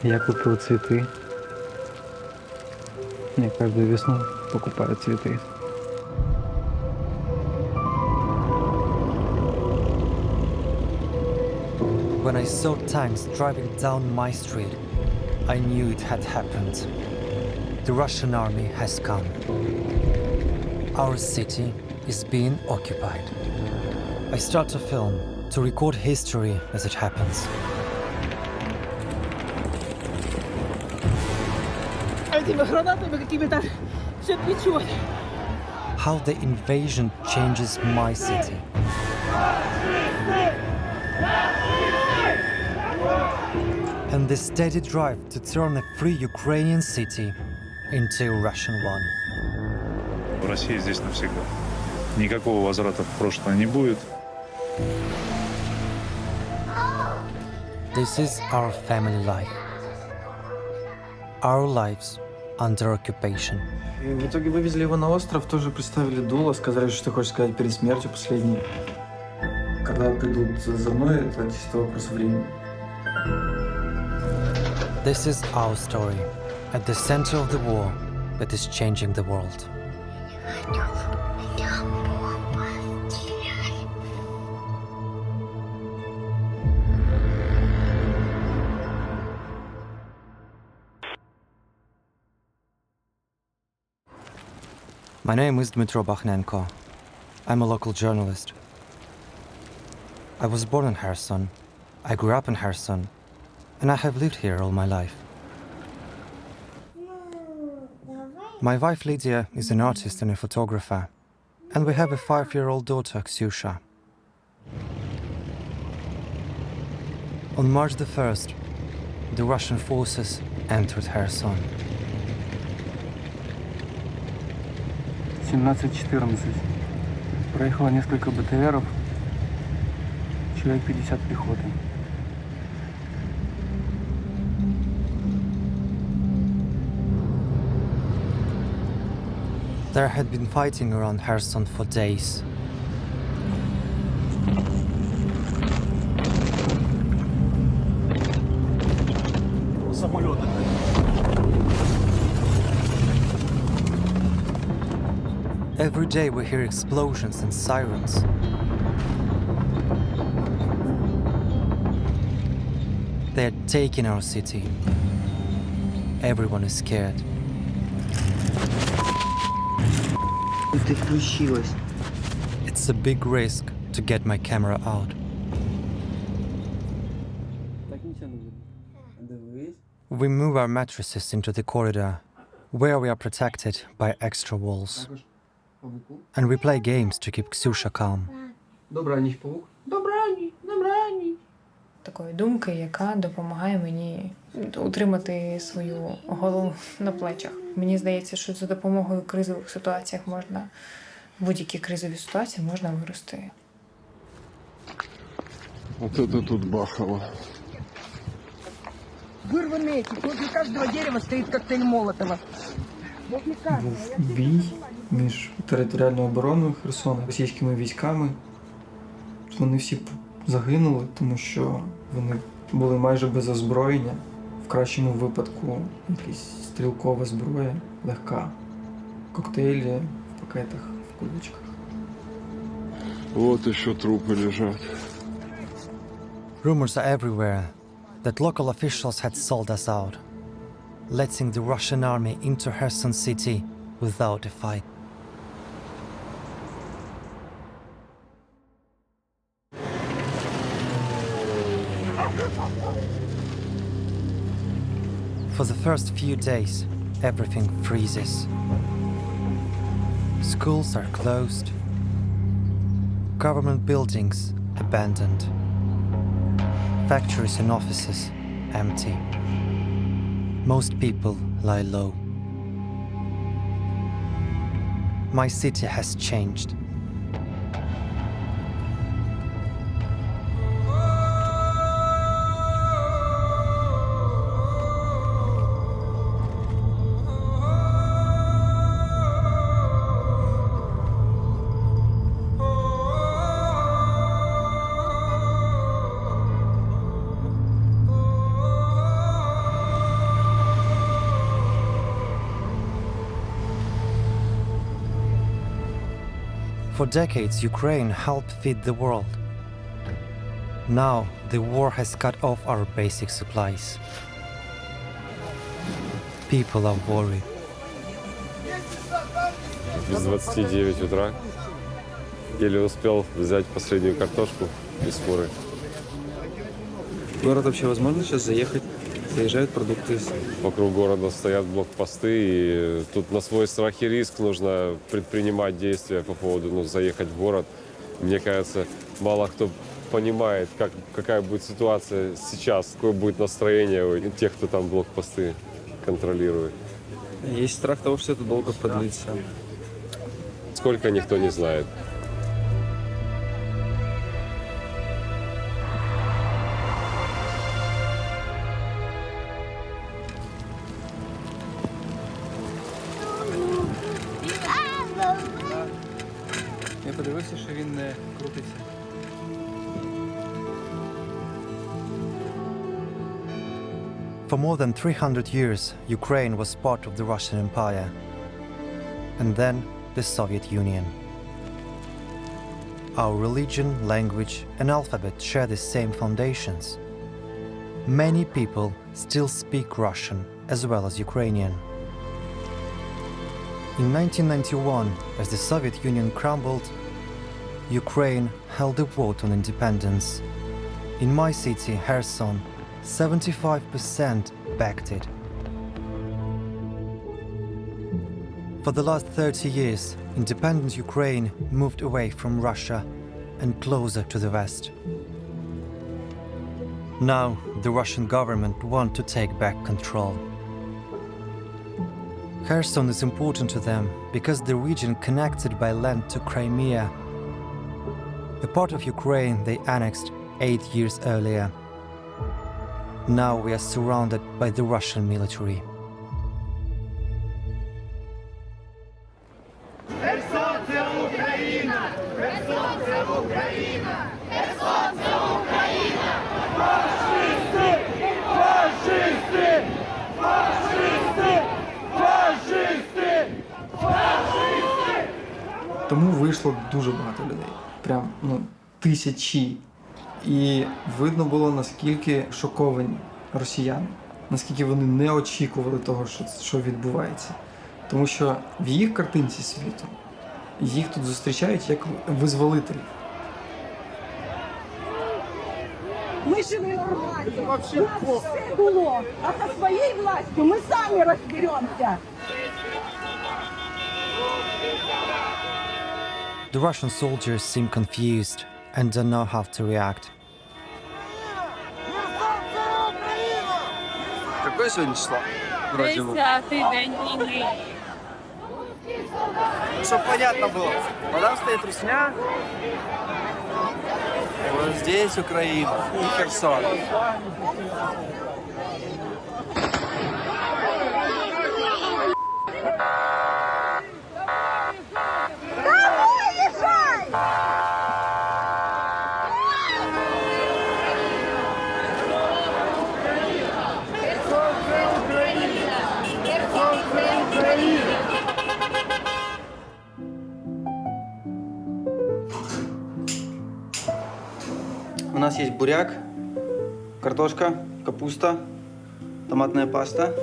Я купил цветы. Я каждую весну покупаю цветы. When I saw tanks driving down my street, I knew it had happened. The Russian army has come. Our city is being occupied. I start to film, to record history as it happens. Этими гранатами какими-то все печет. How the invasion changes my city. And the steady drive to turn a free Ukrainian city into a Russian one. Россия здесь навсегда. Никакого возврата в прошлое не будет. This is our family life. Our lives under occupation. И в итоге вывезли его на остров, тоже представили дуло, сказали, что ты хочешь сказать перед смертью последней. Когда придут за мной, это чисто вопрос времени. This is our story, at the center of the war that is changing the world. My name is Dmitro Bakhnenko. I'm a local journalist. I was born in Kherson. I grew up in Kherson. And I have lived here all my life. My wife Lydia is an artist and a photographer, and we have a 5-year-old daughter, Ksyusha. On March the 1st, the Russian forces entered Kherson. 17:14. Проехало несколько БТРов, человек 50 пехоты. There had been fighting around Kherson for days. Every day we hear explosions and sirens. They are taking our city. Everyone is scared. Ты включилась. It's a big risk to get my camera out. Так нічого не буде. Дивись. We move our mattresses into the corridor, where we are protected by extra walls. Також павуку. And we play games to keep Ksyusha calm. Добра ніч, павук. Добраніч, добраніч. Такої думки, яка допомагає мені утримати свою голову на плечах. Мені здається, що за допомогою кризових ситуаціях можна, будь-які кризові ситуації можна вирости. Вот это тут бахало. Вырванные эти. Возле каждого дерева стоит коктейль Молотова. Возле каждого. Був бій між територіальною обороною Херсона і російськими військами. Вони всі загинули, тому що вони були майже без озброєння. В кращому випадку якась стрілкова зброя, легка. Коктейлі в пакетах, в кулечках. Вот еще трупы лежат. Rumors are everywhere that local officials had sold us out, letting the Russian army into Kherson city without a fight. For the first few days, everything freezes. Schools are closed. Government buildings abandoned. Factories and offices empty. Most people lie low. My city has changed. For decades, Ukraine helped feed the world. Now, the war has cut off our basic supplies. People are worried. Без 29 утра. Еле успел взять последнюю картошку из фуры. В город вообще возможно сейчас заехать? Заезжают продукты? Вокруг города стоят блокпосты, и тут на свой страх и риск нужно предпринимать действия по поводу заехать в город. Мне кажется, мало кто понимает, какая будет ситуация сейчас, какое будет настроение у тех, кто там блокпосты контролирует. Есть страх того, что это долго продлится. Сколько, никто не знает. Я подивився, що він не крутиться. For more than 300 years, Ukraine was part of the Russian Empire, and then the Soviet Union. Our religion, language, and alphabet share the same foundations. Many people still speak Russian as well as Ukrainian. In 1991, as the Soviet Union crumbled, Ukraine held a vote on independence. In my city, Kherson, 75% backed it. For the last 30 years, independent Ukraine moved away from Russia and closer to the West. Now, the Russian government wants to take back control. Kherson is important to them because the region connected by land to Crimea, a part of Ukraine they annexed 8 years earlier. Now we are surrounded by the Russian military. Тому вийшло дуже багато людей. Прям, тисячі. І видно було, наскільки шоковані росіяни, наскільки вони не очікували того, що відбувається. Тому що в їх картинці світу їх тут зустрічають як визволителів. Ми живі нормально. У нас все було. А со своєю властю ми самі розберемося. The Russian soldiers seem confused and don't know how to react. Какое сьогодні число? 10-й день війни. Чтоб понятно было, там стоит Русня, вот здесь Украина и Херсон. У нас есть буряк, картошка, капуста, томатная паста.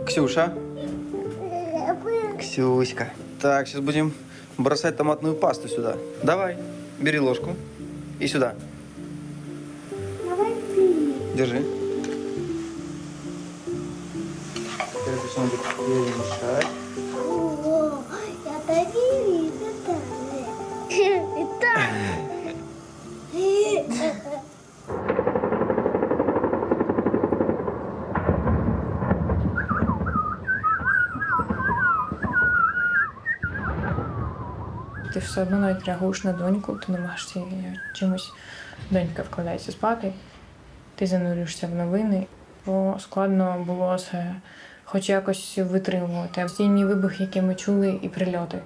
Ксюша. Ксюська. Так, сейчас будем бросать томатную пасту сюда. Давай, бери ложку и сюда. Держи. Теперь будем перемешать. О, я так і вижу. Ти все одно навіть реагуєш на доньку, ти намагаєшся її чимось. Донька вкладається спати, ти занурюєшся в новини. Бо складно було це хоч якось витримувати. Постійні вибухи, які ми чули, і прильоти.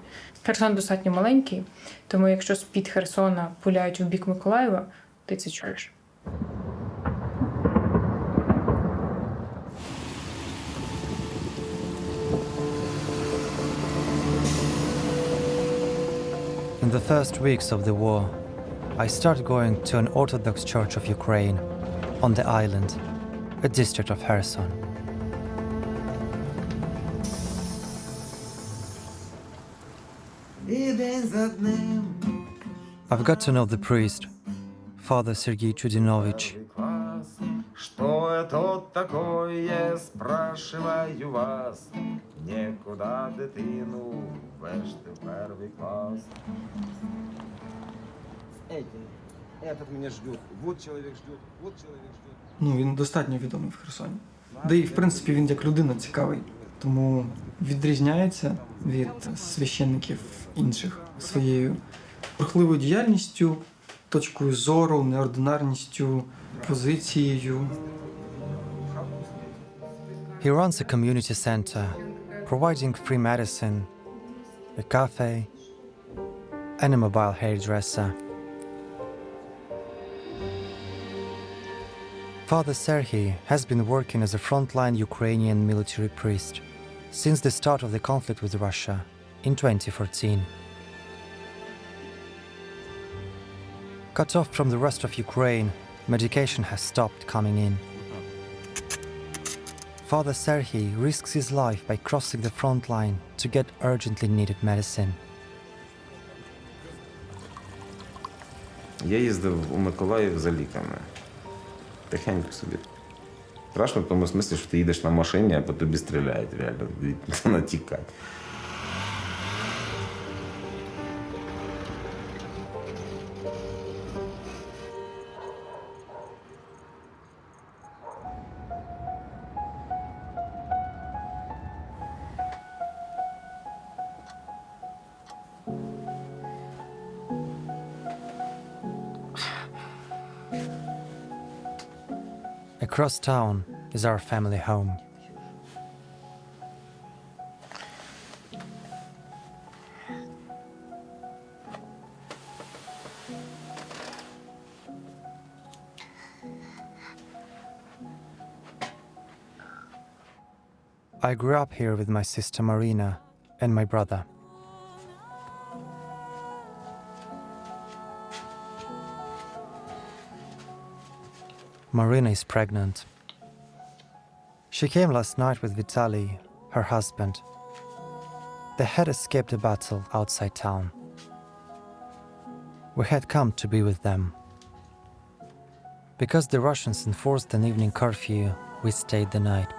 Херсон достатньо маленький, тому якщо з-під Херсона пуляють в бік Миколаєва, ти це чуєш. In the first weeks of the war, I started going to an Orthodox Church of Ukraine on the island, a district of Kherson. I've got to know the priest, Father Sergei Chudinovich. Что это такое, спрашиваю вас, некуда дитину вести в первый класс. Этот меня ждет, вот человек ждет, вот человек ждет. Ну, він достатньо відомий в Херсоні. Да і, в принципі, він як людина цікавий. Тому відрізняється від священників інших своєю бурхливою діяльністю, точкою зору, неординарністю, позицією. He runs a community center, providing free medicine, a cafe, and a mobile hairdresser. Father Serhiy has been working as a frontline Ukrainian military priest since the start of the conflict with Russia in 2014. Cut off from the rest of Ukraine, medication has stopped coming in. Father Serhiy risks his life by crossing the front line to get urgently needed medicine. Я їздив у Миколаїв за ліками. Тихенько собі. Страшно в тому смислі, що ти їдеш на машині, а по тобі стріляють реально. Вона тікає. Across town is our family home. I grew up here with my sister Marina and my brother. Marina is pregnant. She came last night with Vitaly, her husband. They had escaped a battle outside town. We had come to be with them. Because the Russians enforced an evening curfew, we stayed the night.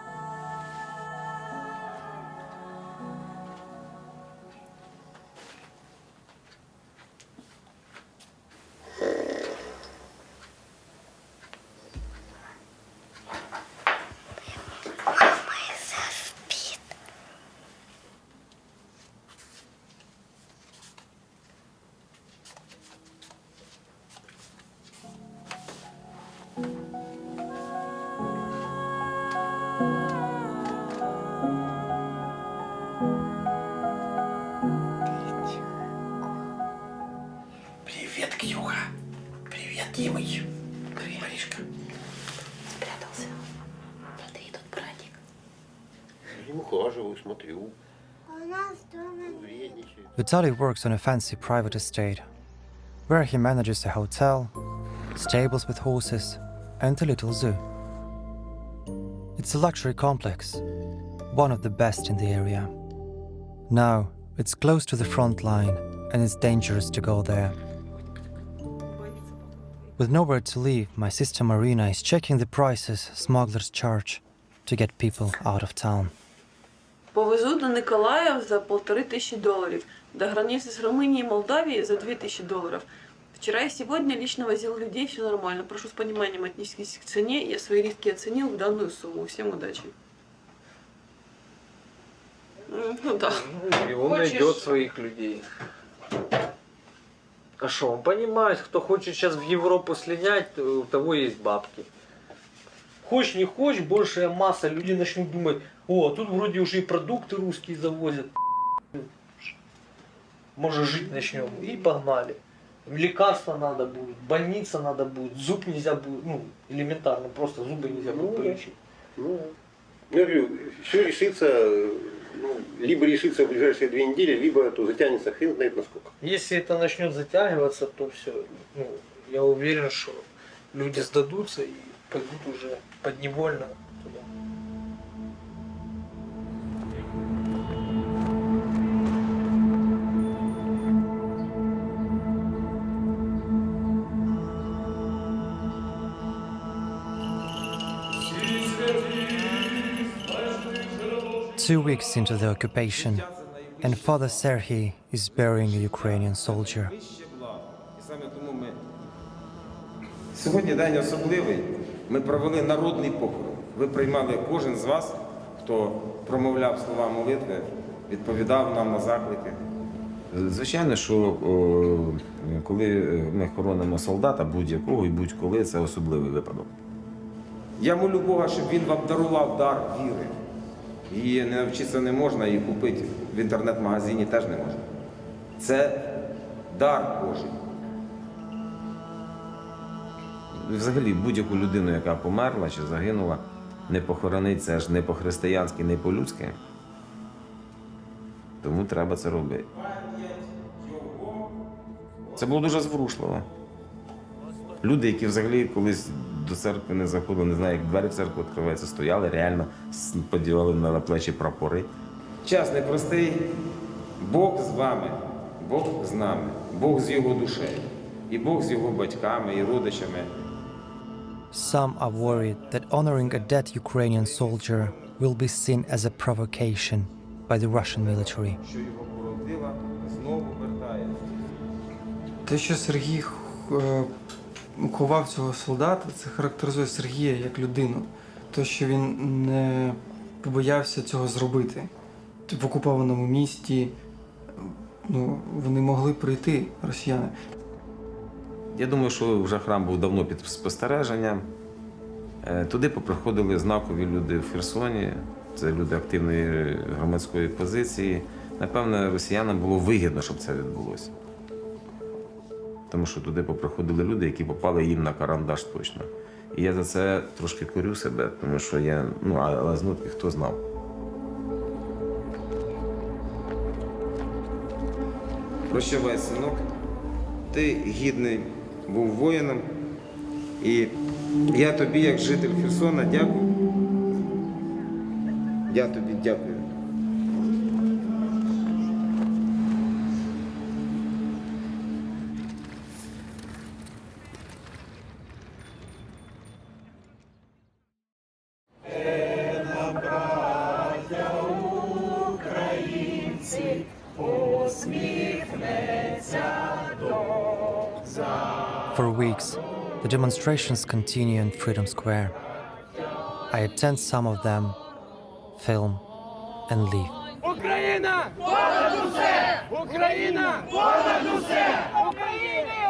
Привет, Ксюха. Привет, Димыч. Привет, Маришка. Спрятался. Смотри, тут братик. Ухаживаю, смотрю. У нас дома Вредничает. Vitaly works on a fancy private estate, where he manages a hotel, stables with horses, and a little zoo. It's a luxury complex, one of the best in the area. Now, it's close to the front line, and it's dangerous to go there. With nowhere to live, my sister Marina is checking the prices smugglers charge to get people out of town. Повезу до Николаев за $1500, до границы с Румынией и Молдавией за $2000. Вчера и сегодня лично возил людей, все нормально. Прошу с пониманием отнестись к цене. Я свои риски оценил в данную сумму. Всем удачи. Ну да. И он найдет своих людей. А что, он понимает, кто хочет сейчас в Европу слинять, у того есть бабки. Хочешь, не хочешь, большая масса людей начнут думать, о, тут вроде уже и продукты русские завозят. Может, жить начнем. И погнали. Лекарства надо будет, больница надо будет, зуб нельзя будет, ну, элементарно, просто зубы нельзя будет полечить. Ну, я говорю, все решится либо решится в ближайшие 2 недели, либо то затянется хрен знает насколько. Если это начнет затягиваться, то все. Ну, я уверен, что люди сдадутся и пойдут уже подневольно туда. Two weeks into the occupation, and Father Serhiy is burying a Ukrainian soldier. Сьогодні день особливий. Ми провели народний похорон. Ви приймали кожен з вас, хто промовляв слова молитви, відповідав нам на заклики. Звичайно, що коли ми хоронимо солдата будь-якого і будь-коли, це особливий випадок. Я молю Бога, щоб він вам дарував дар віри. Її не навчитися не можна, і купити в інтернет-магазині теж не можна. Це дар Божий. Взагалі, будь-яку людину, яка померла чи загинула, не похоронить, це ж не по-християнськи, не по-людськи. Тому треба це робити. Це було дуже зворушливо. Люди, які взагалі колись до церкви не заходили, не знаю, як двері в церкву відкриваються, стояли, реально подівали на плечі прапори. Час непростий. Бог з вами, Бог з нами, Бог з його душею, і Бог з його батьками, і родичами. Some are worried that honoring a dead Ukrainian soldier will be seen as a provocation by the Russian military. Що його породила, знову вертає. Те, що Сергій ховав цього солдата, це характеризує Сергія як людину. Те, що він не побоявся цього зробити. В окупованому місті вони могли прийти, росіяни. Я думаю, що вже храм був давно під спостереженням. Туди поприходили знакові люди в Херсоні, це люди активної громадської позиції. Напевно, росіянам було вигідно, щоб це відбулося. Тому що туди поприходили люди, які попали їм на карандаш точно. І я за це трошки корю себе, тому що я, але знов хто знав. Прощавай, синок. Ти гідний був воїном. І я тобі, як житель Херсона, дякую. Я тобі дякую. For weeks, the demonstrations continue in Freedom Square. I attend some of them, film, and leave. Україна! Понад усе! Україна! Понад усе! Україні!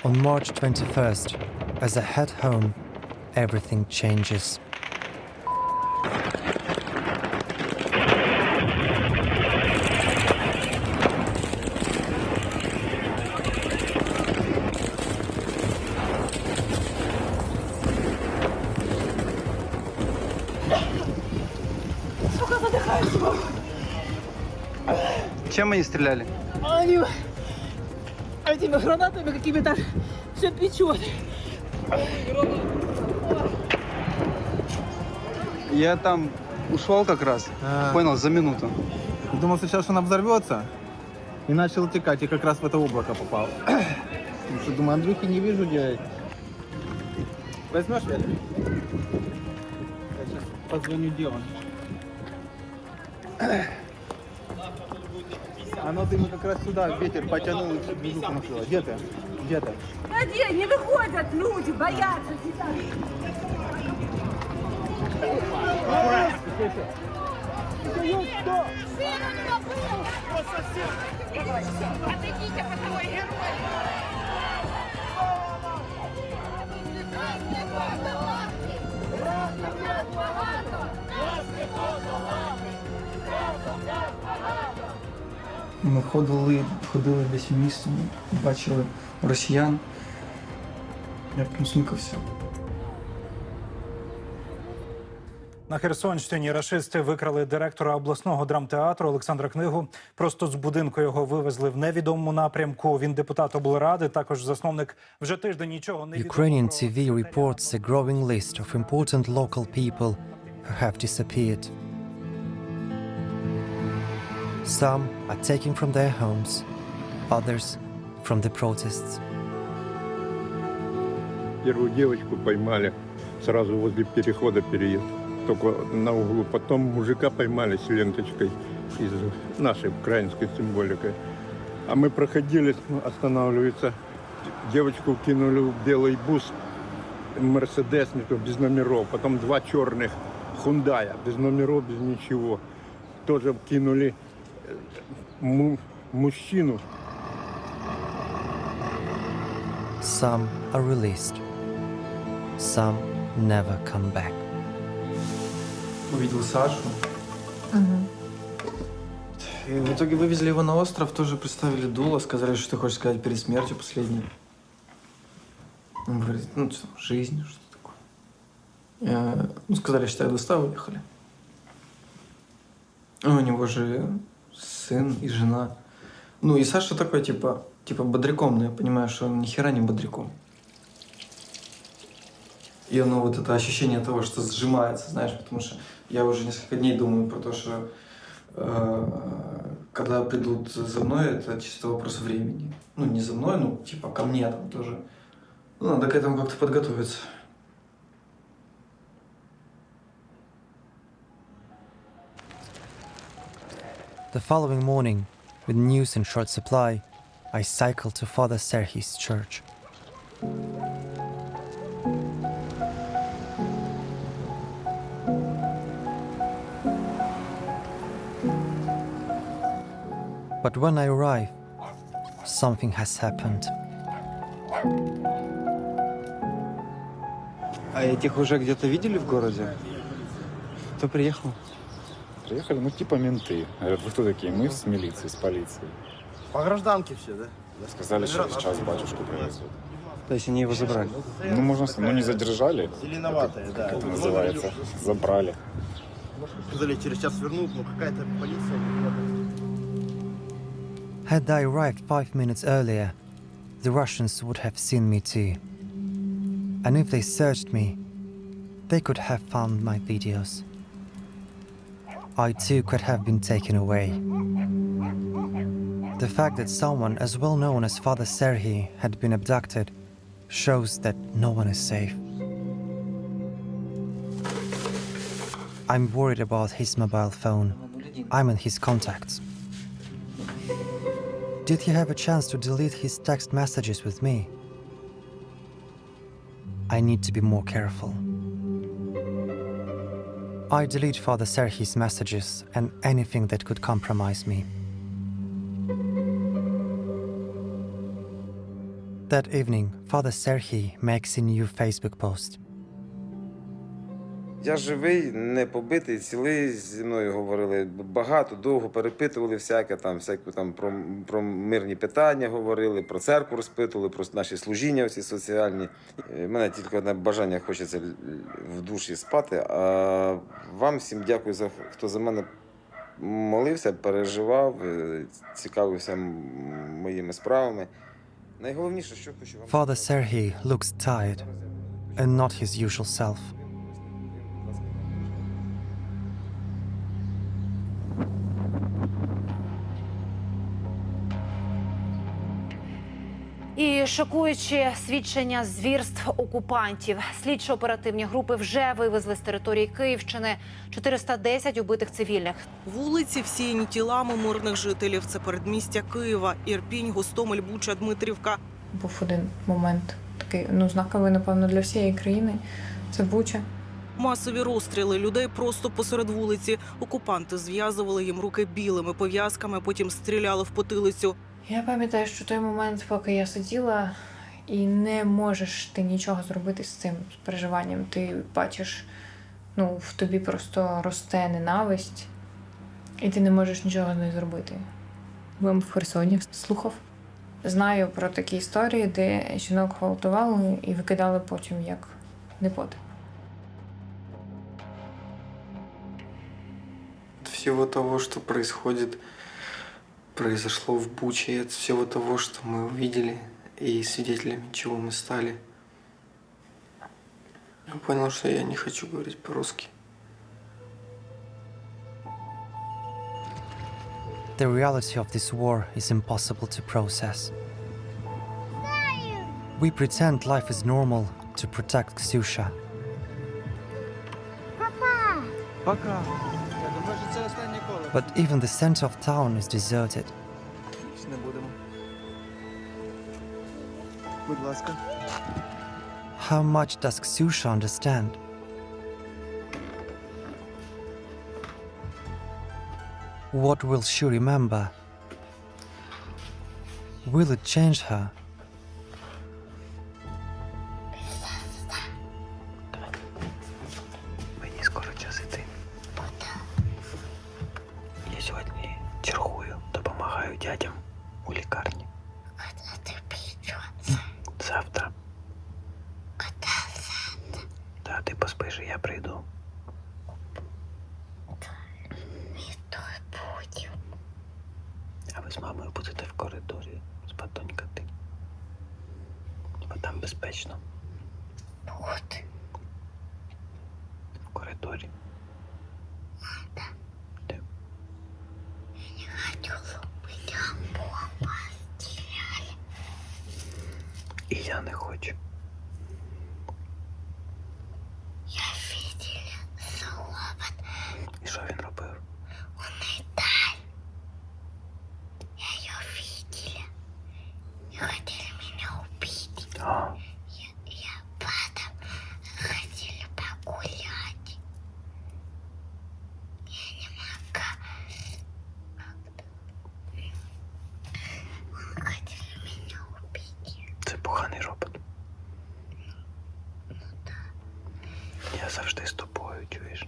On March 21st, as I head home, everything changes. Сука, задыхаюсь! Чем они стреляли? Они этими гранатами какими-то все печет. Я там ушел как раз, понял, за минуту. Думал сейчас, что она взорвется, и начал утекать, и как раз в это облако попал. Потому что, думаю, Андрюхи не вижу, делать. Возьмешь, Вера? Я сейчас позвоню Диону. Оно ты как раз сюда, ветер потянул, и движуху накрыло. Где ты? Где ты? Где? Не выходят люди, боятся тебя. Отойдите, поцелуй герой! Ми ходили десь містом, бачили росіян. Я прям смикався. На Херсонщині рашисти викрали директора обласного драмтеатру Олександра Книгу. Просто з будинку його вивезли в невідомому напрямку. Він депутат облради, також засновник. Вже тиждень нічого не відомо. Ukrainian TV reports a growing list of important local people who have disappeared. Some are taken from their homes, others from the protests. Первую девочку поймали сразу возле перехода переезд. Только на углу. Потом мужика поймали с ленточкой из нашей украинской символикой. А мы проходили, останавливается. Девочку кинули в белый бус, Мерседес, без номеров. Потом 2 черных Хундая, без номеров, без ничего. Тоже кинули мужчину. Some are released. Some never come back. Увидел Сашу. И в итоге вывезли его на остров, тоже представили дуло, сказали, что ты хочешь сказать перед смертью последней. Он говорит, ну, что, жизнь, что такое. Ну, сказали, что я достал, уехали. У него же сын и жена. Ну, и Саша такой, типа бодряком, но я понимаю, что он ни хера не бодряком. И оно вот это ощущение того, что сжимается, знаешь, потому что я уже несколько дней думаю про то, что когда придут за мной, это чисто вопрос времени. Ну, не за мной, ну, типа ко мне там тоже. Ну, надо к этому как-то подготовиться. The following morning, with news in short supply, I cycled to Father Serhi's church. But when I arrive, something has happened. А этих уже где-то видели в городе? Кто приехал? Приехали, ну, типа менты. Говорят, вы кто такие? Мы с милицией, с полицией. По гражданке все, да? Сказали, что сейчас батюшку привезут. То есть они его забрали? Ну, можно, ну, не задержали. Зеленоватые, да. Как это называется? Забрали. Сказали, через час вернут, но какая-то полиция. Had I arrived 5 minutes earlier, the Russians would have seen me too. And if they searched me, they could have found my videos. I too could have been taken away. The fact that someone as well known as Father Serhiy had been abducted shows that no one is safe. I'm worried about his mobile phone. I'm in his contacts. Did he have a chance to delete his text messages with me? I need to be more careful. I delete Father Serhiy's messages and anything that could compromise me. That evening, Father Serhiy makes a new Facebook post. Я живий, не побитий, цілий, зі мною говорили багато, довго перепитували всяке там про мирні питання говорили, про церкву розпитували, про наші служіння всі соціальні. У мене тільки одне бажання, хочеться в душі спати, а вам всім дякую, хто за мене молився, переживав, цікавився моїми справами. Найголовніше, що хочу вам... Father Serhiy looks tired and not his usual self. І шокуючі свідчення звірств окупантів. Слідчо-оперативні групи вже вивезли з території Київщини 410 убитих цивільних. Вулиці всіяні тілами мирних жителів. Це передмістя Києва, Ірпінь, Гостомель, Буча, Дмитрівка. Був один момент такий, знаковий, напевно, для всієї країни. Це Буча. Масові розстріли, людей просто посеред вулиці. Окупанти зв'язували їм руки білими пов'язками, потім стріляли в потилицю. Я пам'ятаю, що той момент, поки я сиділа, і не можеш ти нічого зробити з цим переживанням. Ти бачиш, в тобі просто росте ненависть, і ти не можеш нічого з нею зробити. Був в Херсоні, слухав. Знаю про такі історії, де жінок гвалтували і викидали потім як непотріб. всего того, что произошло в Буче, от всего того, что мы увидели и свидетелями чего мы стали, я понял, что я не хочу говорить по-русски. The reality of this war is impossible to process. We pretend life is normal to protect Ksyusha. Пока. Я думаю, що це останнє коло. But even the center of town is deserted. Не будемо. Будь ласка. How much does Ksyusha understand? What will she remember? Will it change her? Мені скоро час іти. Я сьогодні чергую, допомагаю дядям у лікарні. Коли ти прийдеш? Завтра. Та ти поспиш, і я прийду. І той буде. А ви з мамою будете в коридорі спатонькати. Бо там безпечно. Буде. В коридорі. Я не хочу, щоб там бомба стріляли. І я не хочу. Я видела Соломон. І що він робив? Он летал. Я ее видела. И хотели меня убить. Я падал. Хотели погулять. Я не могла. Хотели меня убить. Це поганий робот. Я завжди з тобою, чуєш?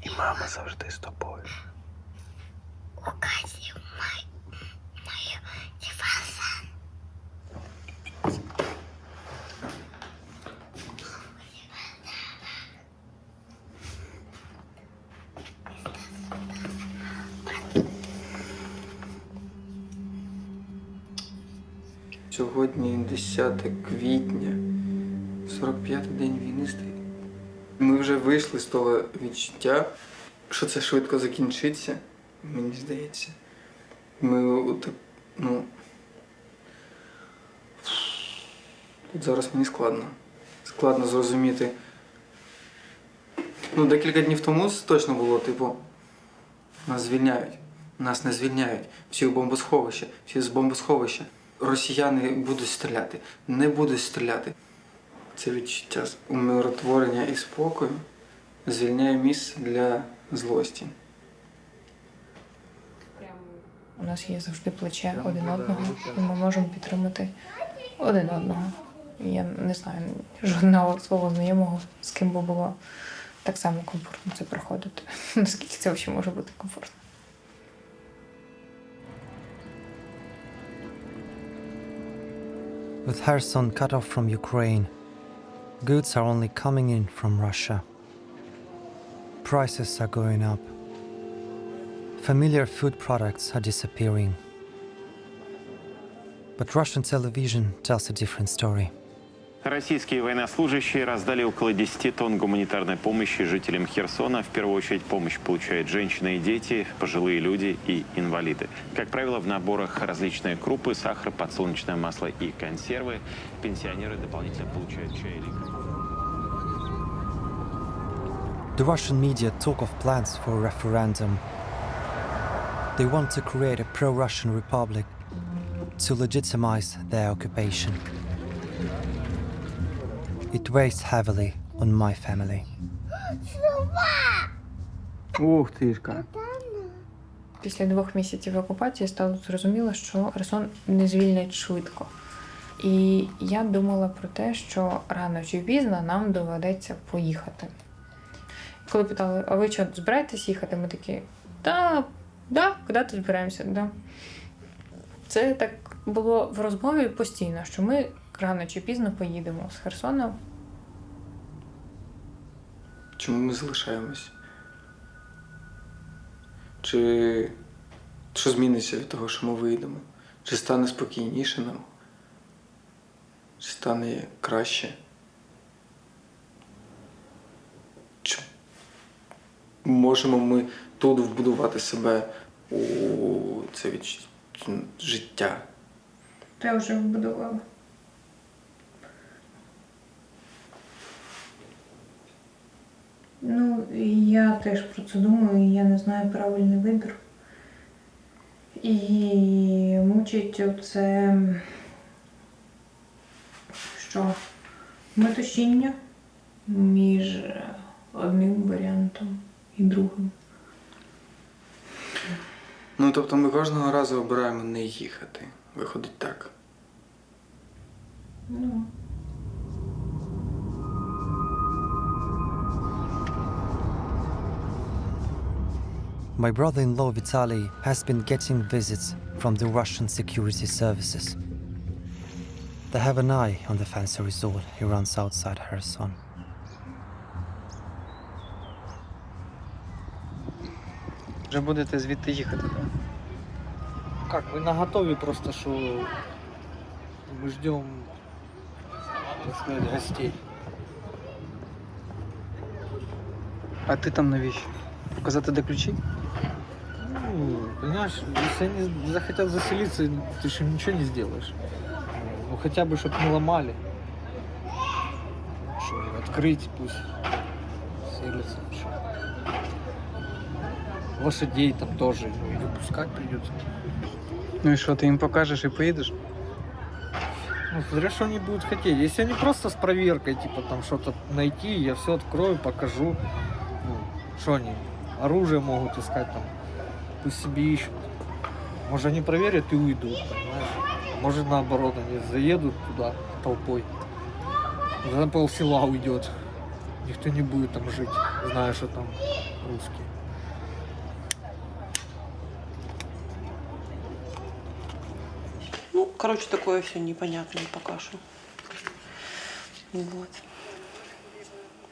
І мама завжди з тобою. Укази мою диван. Сьогодні 10 квітня, 45-й день війни стоїть. Ми вже вийшли з того відчуття, що це швидко закінчиться, мені здається. Тут зараз мені складно. Складно зрозуміти. Декілька днів тому точно було, нас звільняють, нас не звільняють, всі в бомбосховище, всі з бомбосховища. Росіяни будуть стріляти, не будуть стріляти. Це відчуття умиротворення і спокою звільняє місце для злості. У нас є завжди плече один одного, і ми можемо підтримати один одного. Я не знаю жодного свого знайомого, з ким би було так само комфортно це проходити. Наскільки це взагалі може бути комфортно? With Kherson cut off from Ukraine, goods are only coming in from Russia. Prices are going up. Familiar food products are disappearing. But Russian television tells a different story. Российские военнослужащие раздали около 10 тонн гуманитарной помощи жителям Херсона. В первую очередь помощь получают женщины и дети, пожилые люди и инвалиды. Как правило, в наборах различные крупы, сахар, подсолнечное масло и консервы. Пенсионеры дополнительно получают чай и ликер. The Russian media talk of plans for a referendum. They want to create a pro-Russian republic to legitimize their occupation. It weighs heavily on my family. Ух тишка. Після 2 місяців окупації стало зрозуміло, що Херсон не звільнять швидко. І я думала про те, що рано чи пізно нам доведеться поїхати. Коли питали, а ви що, збираєтесь їхати? Ми такі, да, куди-то збираємося, да. Це так було в розмові постійно, що ми рано чи пізно поїдемо з Херсона. Чому ми залишаємось? Чи що зміниться від того, що ми вийдемо? Чи стане спокійніше нам? Чи стане краще? Чи можемо ми тут вбудувати себе у це життя? Я вже вбудувала. Ну, я теж про це думаю, і я не знаю правильний вибір. І мучить оце, що метушіння між одним варіантом і другим. Ну, тобто ми кожного разу обираємо не їхати. Виходить так. Ну. My brother-in-law Vitaly has been getting visits from the Russian security services. They have an eye on the fancy resort he runs outside Kherson. Вже будете звідти їхати, так? Как, мы на готове просто, что мы ждем, так сказать, гостей. А ти там навіщо? Показати, де ключі? Ну, понимаешь, если они захотят заселиться, ты же им ничего не сделаешь. Ну, хотя бы, чтобы не ломали. Что, открыть, пусть селятся. Что. Лошадей там тоже выпускать придется. Ну і що, ти їм покажеш і поїдеш? Ну, смотря что они будут хотеть. Если они просто с проверкой, типа там что-то найти, я все открою, покажу. Ну, что они, оружие могут искать там, пусть себе ищут. Может, они проверят и уйдут, понимаешь? Может, наоборот, они заедут туда толпой. За пол села уйдет. Никто не будет там жить, зная, что там русские. Ну, короче, такое все непонятное пока что. Вот.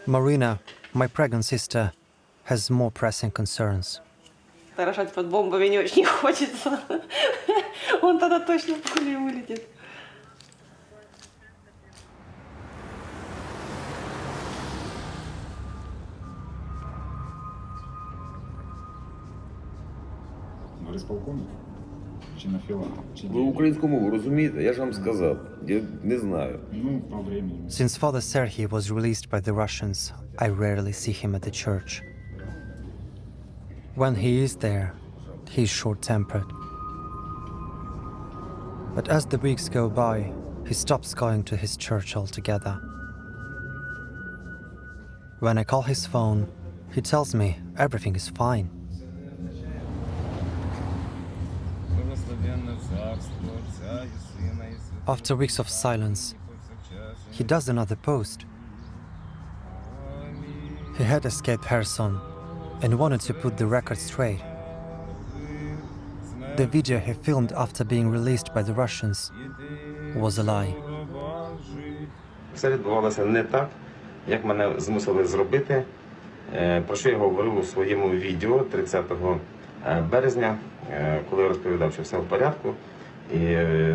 Marina, my pregnant sister, has more pressing concerns. Рожать под бомбами не очень хочется. Он тогда точно в пули вылетит. В райисполкомі? Чи на філа? Ви українську мову розумієте? Я ж вам сказав. Я не знаю. Ну, по времени. Since Father Serhiy was released by the Russians, I rarely see him at the church. When he is there, he is short-tempered. But as the weeks go by, he stops going to his church altogether. When I call his phone, he tells me everything is fine. After weeks of silence, he does another post. He had escaped Kherson and wanted to put the record straight. The video he filmed after being released by the Russians was a lie. Все відбувалося не так, як мене змусили зробити, про що я говорив у своєму відео 30 березня, коли я розповідав, що все в порядку, і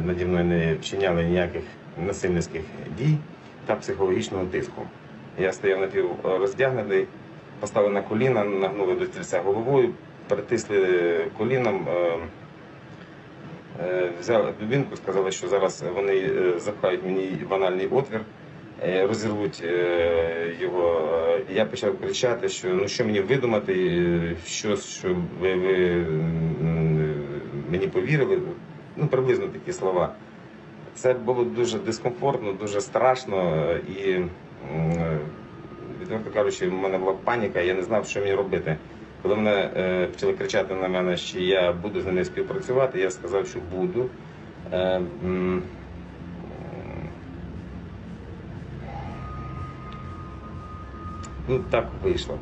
наді мною не вчиняли ніяких насильницьких дій та психологічного тиску. Я стояв напівроздягнений, поставив на коліна, нагнули до стільця головою, перетисли коліном, взяли дубинку, сказали, що зараз вони запхають мені в анальний отвір, розірвуть його. Я почав кричати, що ну що мені видумати, що ви мені повірили. Ну, приблизно такі слова. Це було дуже дискомфортно, дуже страшно і, відверто кажучи, в мене була паніка, я не знав, що мені робити. Коли мене почали кричати на мене, що я буду з ними співпрацювати, я сказав, що буду. Ну, так вийшло.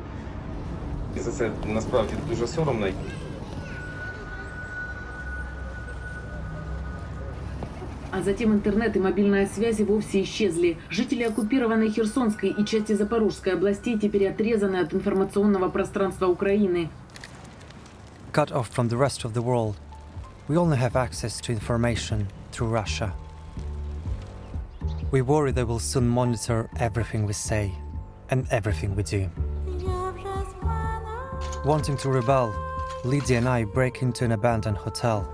І за це насправді дуже соромно. А затем интернет и мобильная связь и вовсе исчезли. Жители оккупированной Херсонской и части Запорожской областей теперь отрезаны от информационного пространства Украины. Cut off from the rest of the world, we only have access to information through Russia. We worry they will soon monitor everything we say and everything we do. Wanting to rebel, Lydia and I break into an abandoned hotel.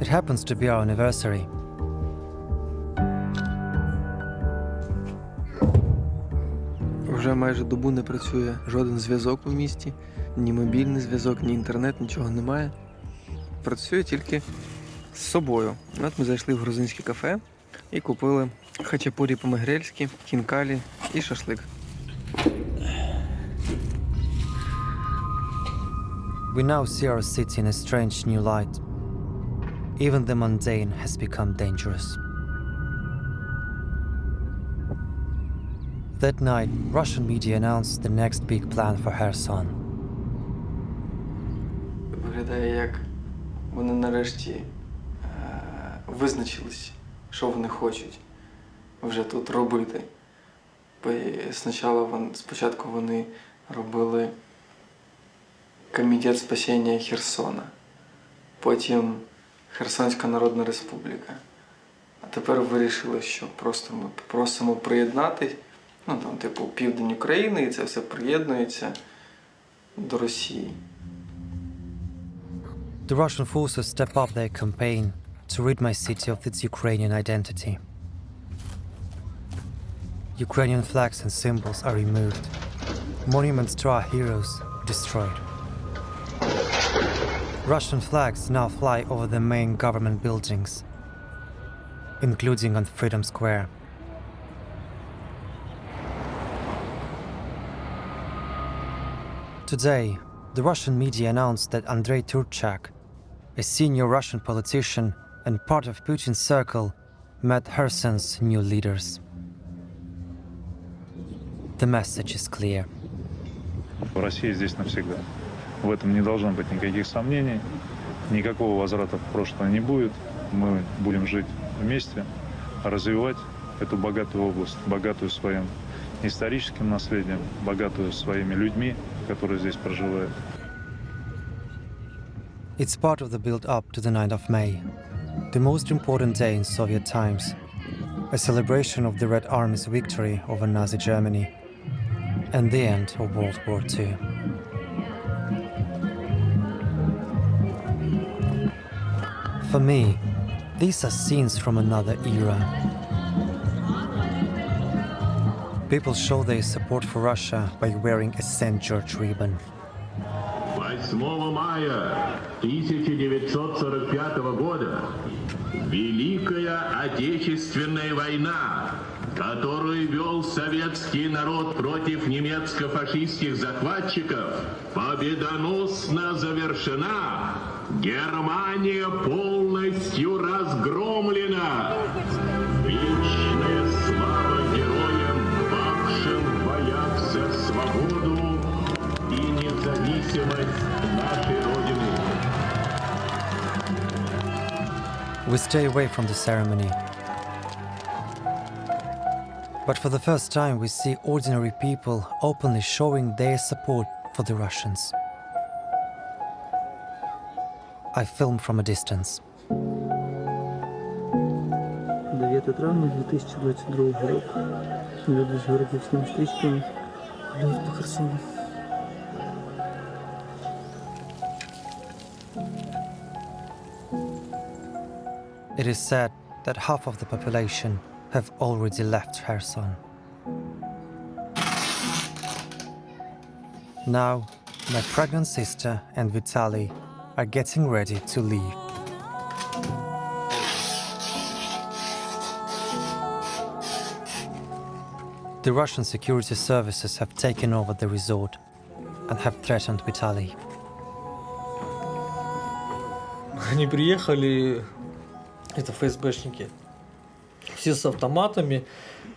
It happens to be our anniversary. Вже майже добу не працює жоден зв'язок у місті, ні мобільний зв'язок, ні інтернет, нічого немає. Працює тільки з собою. От ми зайшли в грузинське кафе і купили хачапурі по-мегрельськи, хінкалі і шашлик. We now see our city in a strange new light. Even the mundane has become dangerous. That night, Russian media announced the next big plan for Kherson. Виглядає, як вони нарешті визначились, що вони хочуть вже тут робити. Спочатку вони робили Комітет спасіння Херсона, потім Херсонська Народна Республіка. А тепер вирішили, що просто ми просимо приєднатись, південь України, і це все приєднується до Росії. The Russian forces step up their campaign to rid my city of its Ukrainian identity. Ukrainian flags and symbols are removed. Monuments to our heroes destroyed. Russian flags now fly over the main government buildings, including on Freedom Square. Today, the Russian media announced that Andrei Turchak, a senior Russian politician and part of Putin's circle, met Kherson's new leaders. The message is clear. Россия здесь навсегда. В этом не должно быть никаких сомнений. Никакого возврата в прошлое не будет. Мы будем жить вместе, развивать эту богатую область, богатую своим историческим наследием, богатую своими людьми, которые здесь проживают. It's part of the build-up to the 9th of May, the most important day in Soviet times, a celebration of the Red Army's victory over Nazi Germany and the end of World War II. For me, these are scenes from another era. People show their support for Russia by wearing a St. George ribbon. 8 мая 1945 года Великая Отечественная война, которую вел советский народ против немецко-фашистских захватчиков, победоносно завершена. Германия полностью разгромлена. Вечная слава героям, павшим в боях за свободу и независимость нашей Родины. We stay away from the ceremony. But for the first time, we see ordinary people openly showing their support for the Russians. I film from a distance. 9 травня 2022 року. Люди з городівськими стрічками йдуть по Херсону. It is said that half of the population have already left Kherson. Now, my pregnant sister and Vitaly are getting ready to leave. The Russian security services have taken over the resort and have threatened Vitaly. Они приехали, это ФСБшники, все с автоматами,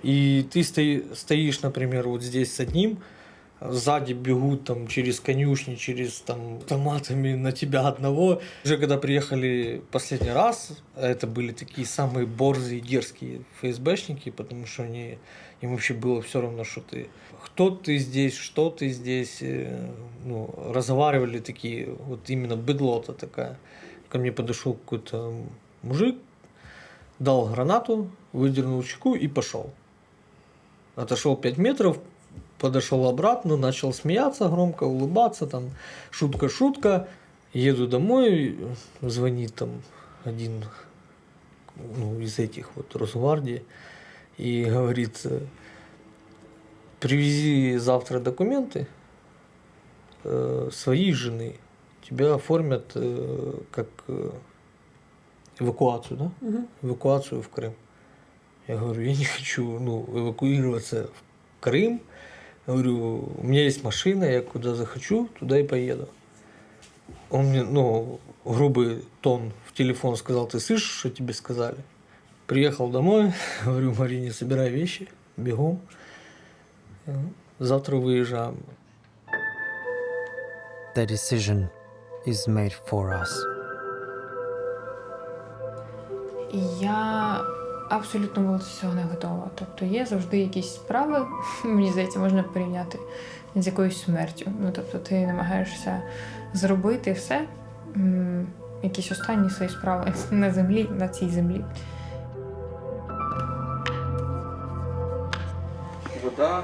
и ты стоишь, например, вот здесь с одним, Сзади бегут там через конюшни, через там автоматами на тебя одного. Уже когда приехали последний раз, это были такие самые борзые, дерзкие ФСБшники, потому что им вообще было все равно, что ты, кто ты здесь, что ты здесь. Ну, разговаривали такие, вот именно быдлота такая. Ко мне подошел какой-то мужик, дал гранату, выдернул чеку и пошел. Отошел 5 метров, подошел обратно, начал смеяться громко, улыбаться, там, шутка. Еду домой, звонит там один, ну, из этих вот Росгвардии и говорит: привези завтра документы своей жены, тебя оформят как эвакуацию, да? Эвакуацию в Крым. Я говорю, я не хочу, ну, эвакуироваться в Крым. Я говорю, у меня есть машина, я куда захочу, туда и поеду. Он мне, ну, грубый тон в телефон сказал: ты слышишь, что тебе сказали? Приехал домой, говорю Марине: собирай вещи, бегом. Завтра выезжаем. The decision is made for us. Я абсолютно була до цього не готова. Тобто є завжди якісь справи, мені здається, можна порівняти з якоюсь смертю. Ну, тобто ти намагаєшся зробити все, якісь останні свої справи на землі, на цій землі. Вода,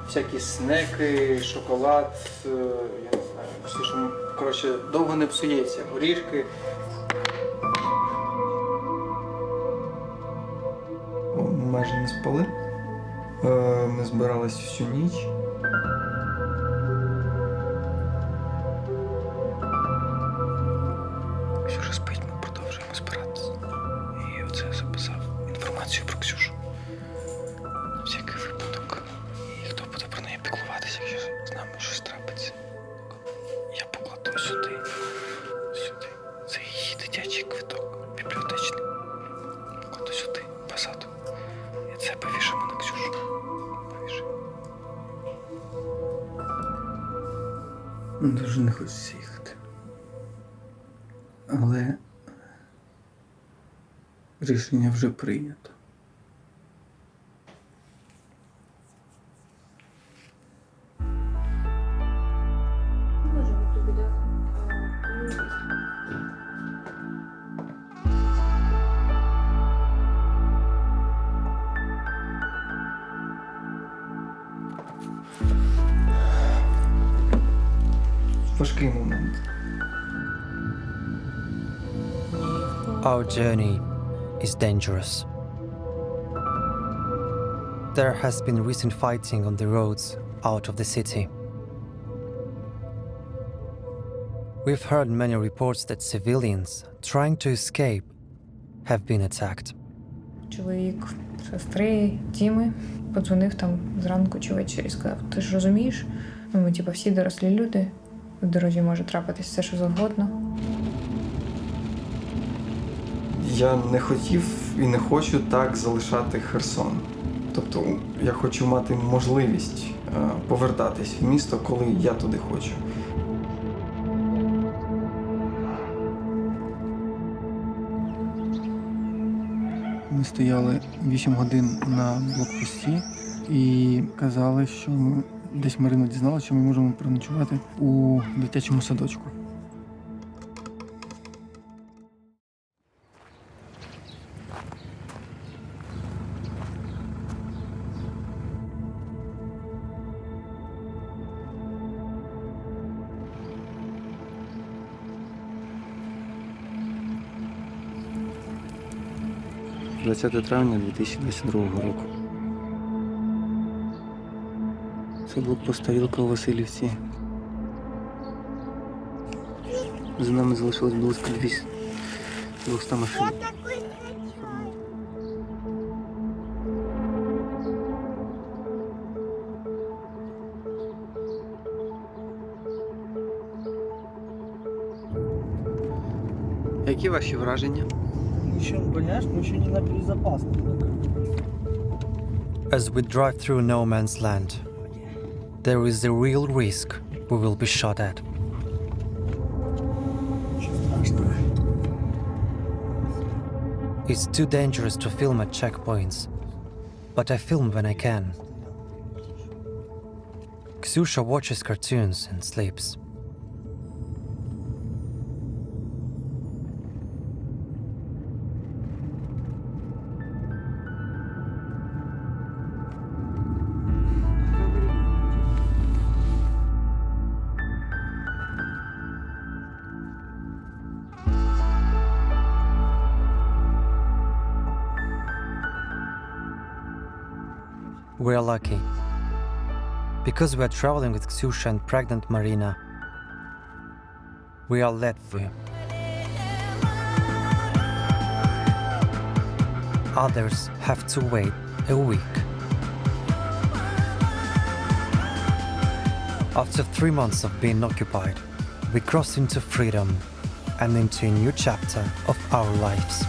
всякі снеки, шоколад, я не знаю, все, що, коротше, довго не псується, горішки. Ми майже не спали. Ми збирались всю ніч. Ксюша спить, ми продовжуємо збиратися. І оце я записав інформацію про Ксюшу. На всякий випадок. І хто буде про неї піклуватися, якщо з нами щось трапиться. Я покладу сюди. Сюди. Це її дитячий квиток, бібліотечний. Покладу сюди, позаду. І це повішимо на Ксюшу. Повішимо. Дуже не хочеться їхати. Але рішення вже прийнято. Важкий момент. Our journey is dangerous. There has been recent fighting on the roads out of the city. We've heard many reports that civilians trying to escape have been attacked. Чоловік сестри Діми подзвонив там зранку чи ввечері і сказав: ти ж розумієш, ну, ми типу всі дорослі люди, в дорозі може трапитись все, що завгодно. Я не хотів і не хочу так залишати Херсон. Тобто я хочу мати можливість повертатись в місто, коли я туди хочу. Ми стояли 8 годин на блокпості і казали, що десь Марина дізналася, що ми можемо переночувати у дитячому садочку. – 20 травня 2022 року. Це блокпост Тарілка у Васильівці. За нами залишилось близько 200 машин. Які ваші враження? Еще, понимаешь, мы еще не на безопасности. As we drive through no man's land, there is a real risk we will be shot at. It's too dangerous to film at checkpoints, but I film when I can. Ksyusha watches cartoons and sleeps. We are lucky. Because we are traveling with Ksyusha and pregnant Marina, we are let free. Others have to wait a week. After 3 months of being occupied, we cross into freedom and into a new chapter of our lives.